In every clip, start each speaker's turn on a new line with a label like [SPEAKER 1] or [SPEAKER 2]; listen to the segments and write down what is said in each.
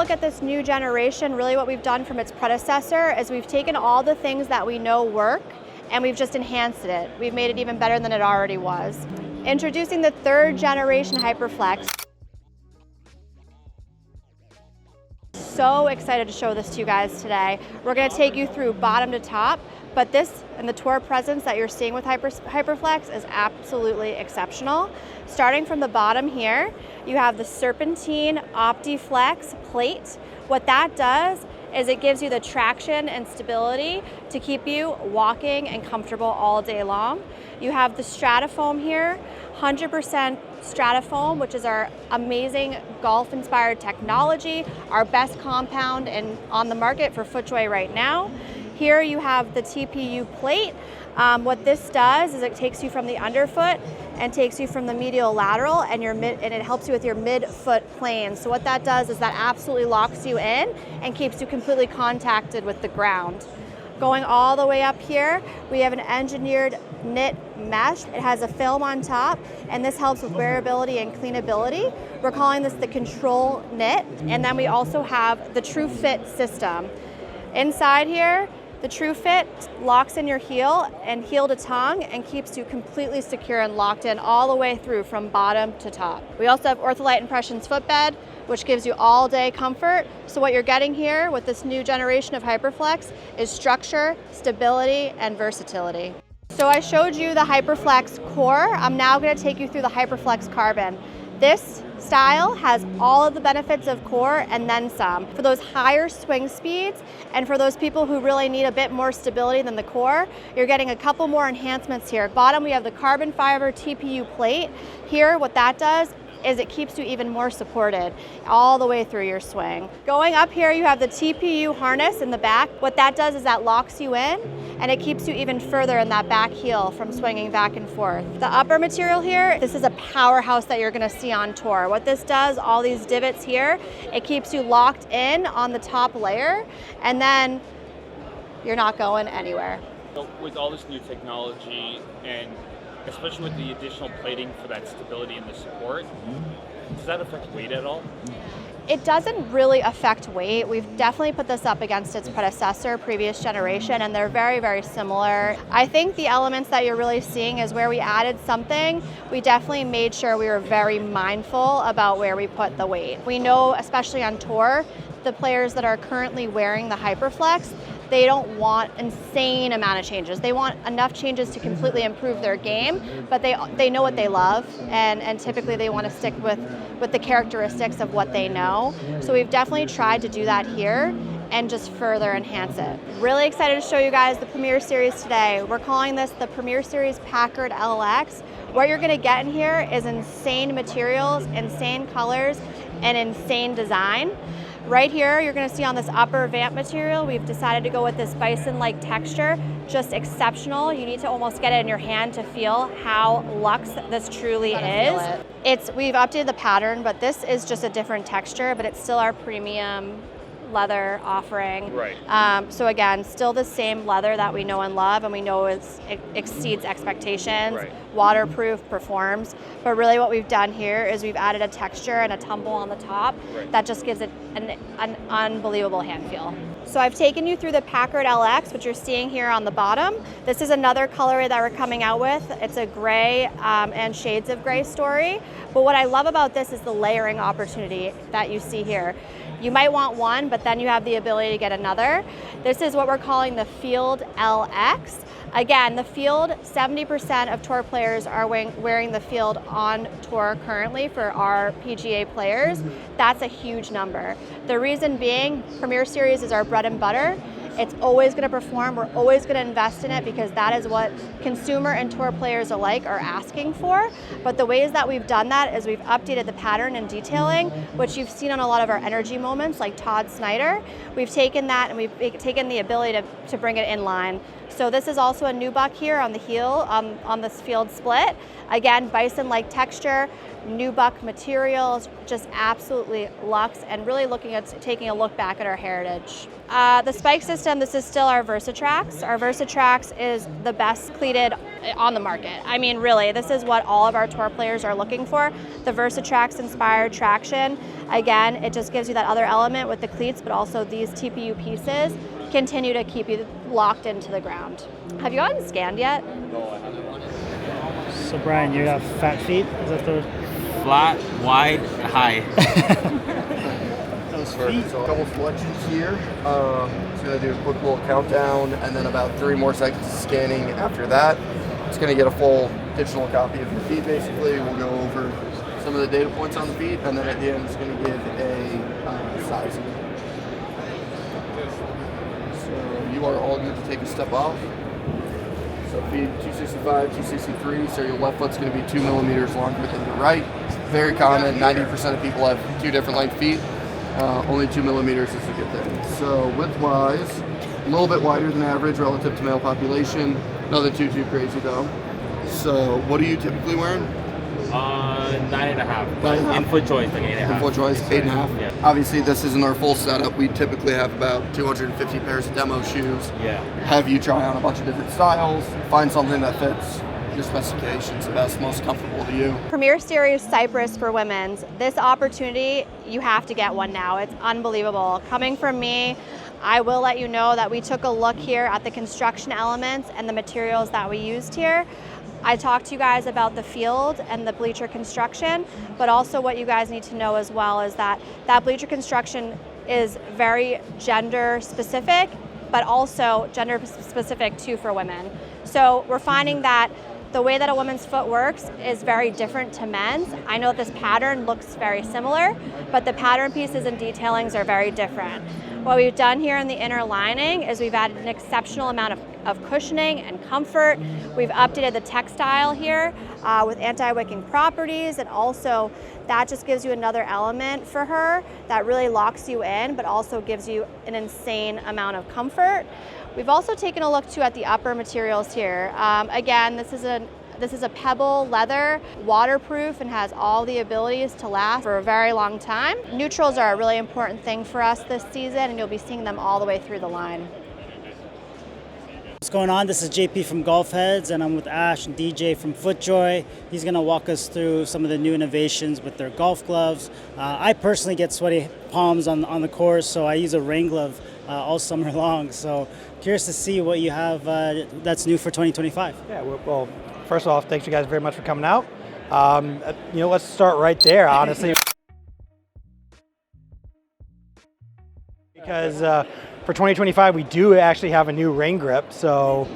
[SPEAKER 1] look at this new generation, really what we've done from its predecessor is we've taken all the things that we know work and we've just enhanced it. We've made it even better than it already was. Introducing the 3rd generation Hyperflex. So excited to show this to you guys today. We're going to take you through bottom to top, but this and the tour presence that you're seeing with Hyperflex is absolutely exceptional. Starting from the bottom here, you have the Serpentine OptiFlex plate. What that does is it gives you the traction and stability to keep you walking and comfortable all day long. You have the Stratafoam here, 100% Stratafoam, which is our amazing golf-inspired technology, our best compound on the market for FootJoy right now. Here you have the TPU plate. What this does is it takes you from the underfoot and takes you from the medial lateral and it helps you with your mid-foot plane. So what that does is that absolutely locks you in and keeps you completely contacted with the ground. Going all the way up here, we have an engineered knit mesh. It has a film on top, and this helps with wearability and cleanability. We're calling this the control knit. And then we also have the True Fit system. Inside here, the True Fit locks in your heel and heel to tongue and keeps you completely secure and locked in all the way through from bottom to top. We also have Ortholite Impressions footbed, which gives you all day comfort. So what you're getting here with this new generation of Hyperflex is structure, stability, and versatility. So I showed you the Hyperflex core. I'm now going to take you through the Hyperflex Carbon. This style has all of the benefits of core and then some. For those higher swing speeds and for those people who really need a bit more stability than the core, you're getting a couple more enhancements here. Bottom, we have the carbon fiber TPU plate. Here, what that does is it keeps you even more supported all the way through your swing. Going up here, you have the TPU harness in the back. What that does is that locks you in and it keeps you even further in that back heel from swinging back and forth. The upper material here, this is a powerhouse that you're gonna see on tour. What this does, all these divots here, it keeps you locked in on the top layer and then you're not going anywhere.
[SPEAKER 2] So with all this new technology and especially with the additional plating for that stability and the support, does that affect weight at all?
[SPEAKER 1] It doesn't really affect weight. We've definitely put this up against its predecessor, previous generation, and they're very, very similar. I think the elements that you're really seeing is where we added something, we definitely made sure we were very mindful about where we put the weight. We know, especially on tour, the players that are currently wearing the Hyperflex, they don't want insane amount of changes. They want enough changes to completely improve their game, but they know what they love, and typically they want to stick with the characteristics of what they know. So we've definitely tried to do that here and just further enhance it. Really excited to show you guys the Premier Series today. We're calling this the Premier Series Packard LX. What you're gonna get in here is insane materials, insane colors, and insane design. Right here, you're gonna see on this upper vamp material, we've decided to go with this bison-like texture, just exceptional. You need to almost get it in your hand to feel how luxe this truly is. We've updated the pattern, but this is just a different texture, but it's still our premium leather offering.
[SPEAKER 2] Right.
[SPEAKER 1] So again, still the same leather that we know and love, and we know it exceeds expectations,
[SPEAKER 2] right.
[SPEAKER 1] Waterproof, performs. But really what we've done here is we've added a texture and a tumble on the top that just gives it an unbelievable hand feel. So I've taken you through the Packard LX, which you're seeing here on the bottom. This is another colorway that we're coming out with. It's a gray and shades of gray story. But what I love about this is the layering opportunity that you see here. You might want one, but then you have the ability to get another. This is what we're calling the Field LX. Again, the Field, 70% of tour players are wearing the Field on tour currently for our PGA players. That's a huge number. The reason being, Premier Series is our bread and butter. It's always going to perform. We're always going to invest in it because that is what consumer and tour players alike are asking for. But the ways that we've done that is we've updated the pattern and detailing, which you've seen on a lot of our energy moments like Todd Snyder. We've taken that and we've taken the ability to bring it in line So this is also a nubuck here on the heel, on this field split. Again, bison-like texture, nubuck materials, just absolutely luxe, and really looking at taking a look back at our heritage. The spike system, this is still our Versatrax. Our Versatrax is the best cleated on the market. I mean, really, this is what all of our tour players are looking for. The Versatrax inspired traction. Again, it just gives you that other element with the cleats, but also these TPU pieces continue to keep you locked into the ground. Have you gotten scanned yet?
[SPEAKER 2] No, I haven't.
[SPEAKER 3] So Brian, you have fat feet? Is that the
[SPEAKER 4] Flat, wide, high.
[SPEAKER 3] those feet?
[SPEAKER 5] So a couple selections here. It's going to do a quick little countdown and then about 3 more seconds of scanning. After that, it's going to get a full digital copy of your feet basically. We'll go over some of the data points on the feet, and then at the end it's going to give a sizing. So you are all good to take a step off. So feet 265, 263, so your left foot's going to be 2 millimeters longer than your right. Very common, 90% of people have 2 different length feet. Only 2 millimeters is a good thing. So width-wise, a little bit wider than average relative to male population. Nothing too crazy though. So what are you typically wearing?
[SPEAKER 4] 9.5.
[SPEAKER 5] 9.5.
[SPEAKER 4] In FootJoy, like 8.5.
[SPEAKER 5] FootJoy, 8.5.
[SPEAKER 4] Yeah.
[SPEAKER 5] Obviously, this isn't our full setup. We typically have about 250 pairs of demo shoes.
[SPEAKER 4] Yeah.
[SPEAKER 5] Have you try on a bunch of different styles, find something that fits your specifications, the best, most comfortable to you.
[SPEAKER 1] Premier Series Cypress for women's. This opportunity, you have to get one now. It's unbelievable. Coming from me, I will let you know that we took a look here at the construction elements and the materials that we used here. I talked to you guys about the field and the bleacher construction, but also what you guys need to know as well is that that bleacher construction is very gender specific, but also gender specific too for women. So we're finding that the way that a woman's foot works is very different to men's. I know this pattern looks very similar, but the pattern pieces and detailings are very different. What we've done here in the inner lining is we've added an exceptional amount of cushioning and comfort. We've updated the textile here with anti-wicking properties, and also that just gives you another element for her that really locks you in, but also gives you an insane amount of comfort. We've also taken a look too at the upper materials here. Again, this is a pebble leather, waterproof, and has all the abilities to last for a very long time. Neutrals are a really important thing for us this season, and you'll be seeing them all the way through the line.
[SPEAKER 3] What's going on? This is JP from Golfheadz, and I'm with Ash and DJ from FootJoy. He's going to walk us through some of the new innovations with their golf gloves. I personally get sweaty palms on the course, so I use a rain glove all summer long. So curious to see what you have that's new for 2025.
[SPEAKER 6] Yeah, well, first off, thanks you guys very much for coming out. Let's start right there, honestly. Because for 2025, we do actually have a new rain grip. So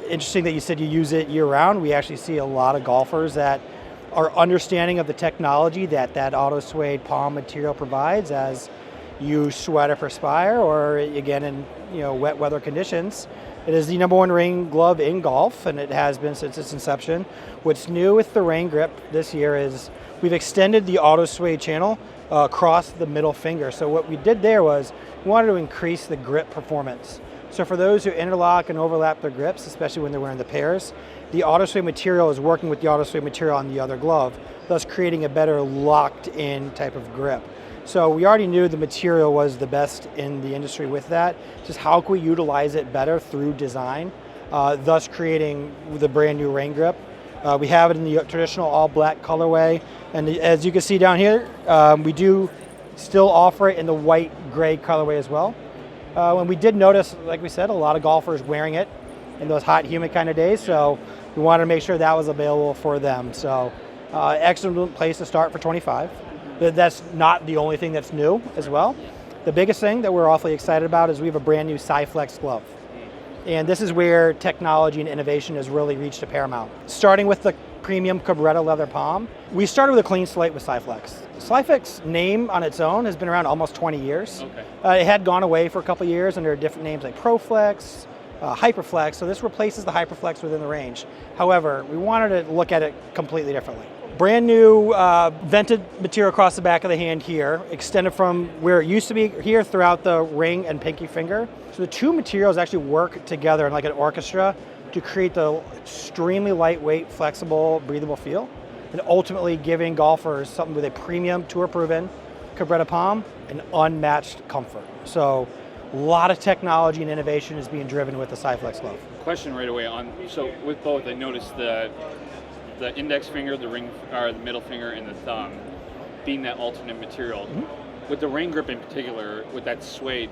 [SPEAKER 6] interesting that you said you use it year round. We actually see a lot of golfers that are understanding of the technology that auto suede palm material provides as you sweat or perspire, or again in wet weather conditions. It is the #1 rain glove in golf, and it has been since its inception. What's new with the rain grip this year is we've extended the auto suede channel across the middle finger. So what we did there was we wanted to increase the grip performance. So for those who interlock and overlap their grips, especially when they're wearing the pairs, the auto suede material is working with the auto suede material on the other glove, thus creating a better locked in type of grip. So we already knew the material was the best in the industry with that. Just how can we utilize it better through design, thus creating the brand new rain grip. We have it in the traditional all black colorway. And as you can see down here, we do still offer it in the white gray colorway as well. And we did notice, like we said, a lot of golfers wearing it in those hot, humid kind of days. So we wanted to make sure that was available for them. So excellent place to start for 25. That's not the only thing that's new as well. The biggest thing that we're awfully excited about is we have a brand new Hyperflex glove. And this is where technology and innovation has really reached a paramount. Starting with the premium Cabretta leather palm, we started with a clean slate with Hyperflex. Hyperflex name on its own has been around almost 20 years. Okay. It had gone away for a couple years under different names like ProFlex, Hyperflex, so this replaces the Hyperflex within the range. However, we wanted to look at it completely differently. Brand new vented material across the back of the hand here, extended from where it used to be here throughout the ring and pinky finger. So the two materials actually work together in like an orchestra to create the extremely lightweight, flexible, breathable feel, and ultimately giving golfers something with a premium, tour-proven Cabretta palm and unmatched comfort. So a lot of technology and innovation is being driven with the Hyperflex glove.
[SPEAKER 2] Question right away on, so with both, I noticed the index finger, the ring, or the middle finger, and the thumb being that alternate material. With the rain grip in particular, with that suede,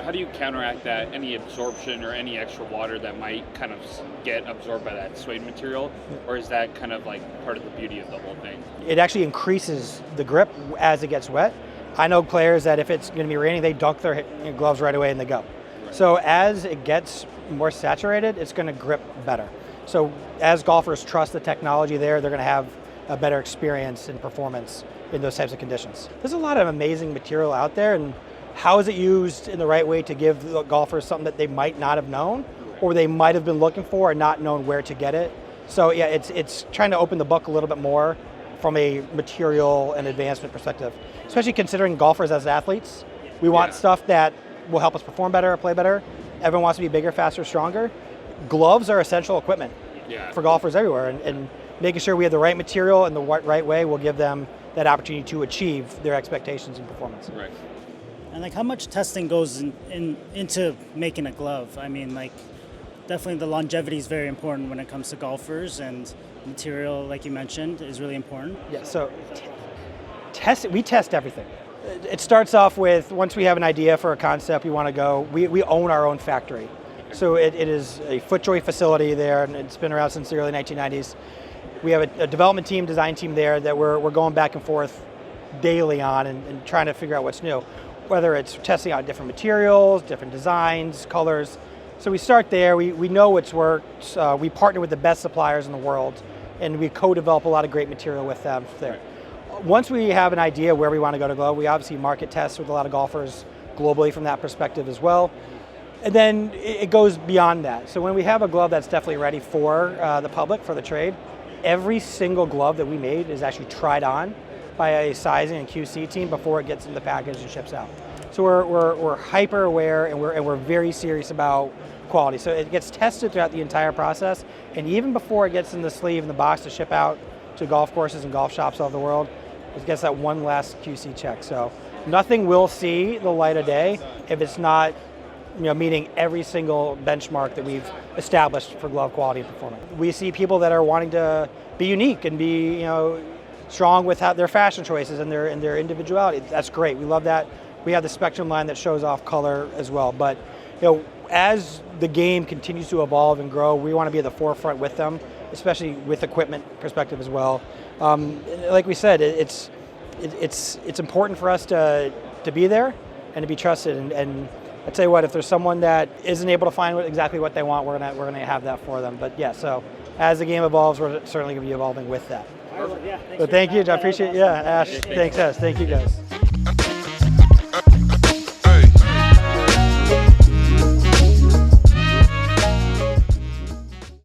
[SPEAKER 2] how do you counteract that, any absorption or any extra water that might kind of get absorbed by that suede material? Or is that kind of like part of the beauty of the whole thing?
[SPEAKER 6] It actually increases the grip as it gets wet. I know players that if it's going to be raining, they dunk their gloves right away and they go. Right. So as it gets more saturated, it's going to grip better. So as golfers trust the technology there, they're going to have a better experience and performance in those types of conditions. There's a lot of amazing material out there, and how is it used in the right way to give the golfers something that they might not have known or they might have been looking for and not known where to get it. So yeah, it's trying to open the book a little bit more from a material and advancement perspective, especially considering golfers as athletes. We want stuff that will help us perform better, play better. Everyone wants to be bigger, faster, stronger. Gloves are essential equipment for golfers everywhere, and making sure we have the right material in the right way will give them that opportunity to achieve their expectations and performance.
[SPEAKER 2] Right.
[SPEAKER 3] And like how much testing goes into making a glove? I mean, like definitely the longevity is very important when it comes to golfers, and material, like you mentioned, is really important.
[SPEAKER 6] Yeah, so we test everything. It starts off with, once we have an idea for a concept we want to go, we own our own factory. So it is a FootJoy facility there, and it's been around since the early 1990s. We have a development team, design team there that we're going back and forth daily on and trying to figure out what's new, whether it's testing out different materials, different designs, colors. So we start there, we know what's worked, we partner with the best suppliers in the world, and we co-develop a lot of great material with them there. Once we have an idea where we want to go to glove, we obviously market test with a lot of golfers globally from that perspective as well. And then it goes beyond that. So when we have a glove that's definitely ready for the public, for the trade, every single glove that we made is actually tried on by a sizing and QC team before it gets in the package and ships out. So we're hyper aware, and we're very serious about quality. So it gets tested throughout the entire process, and even before it gets in the sleeve and the box to ship out to golf courses and golf shops all over the world, it gets that one last QC check. So nothing will see the light of day if it's not meeting every single benchmark that we've established for glove quality and performance. We see people that are wanting to be unique and be strong with their fashion choices and their individuality. That's great. We love that. We have the Spectrum line that shows off color as well. But as the game continues to evolve and grow, we want to be at the forefront with them, especially with equipment perspective as well. Like we said, it's important for us to be there and to be trusted. And I tell you what, if there's someone that isn't able to find exactly what they want, we're gonna have that for them. But yeah, so as the game evolves, we're certainly gonna be evolving with that.
[SPEAKER 3] Yeah,
[SPEAKER 6] But thank you, I appreciate it. Yeah, Ash, thanks, guys. Thank you, guys.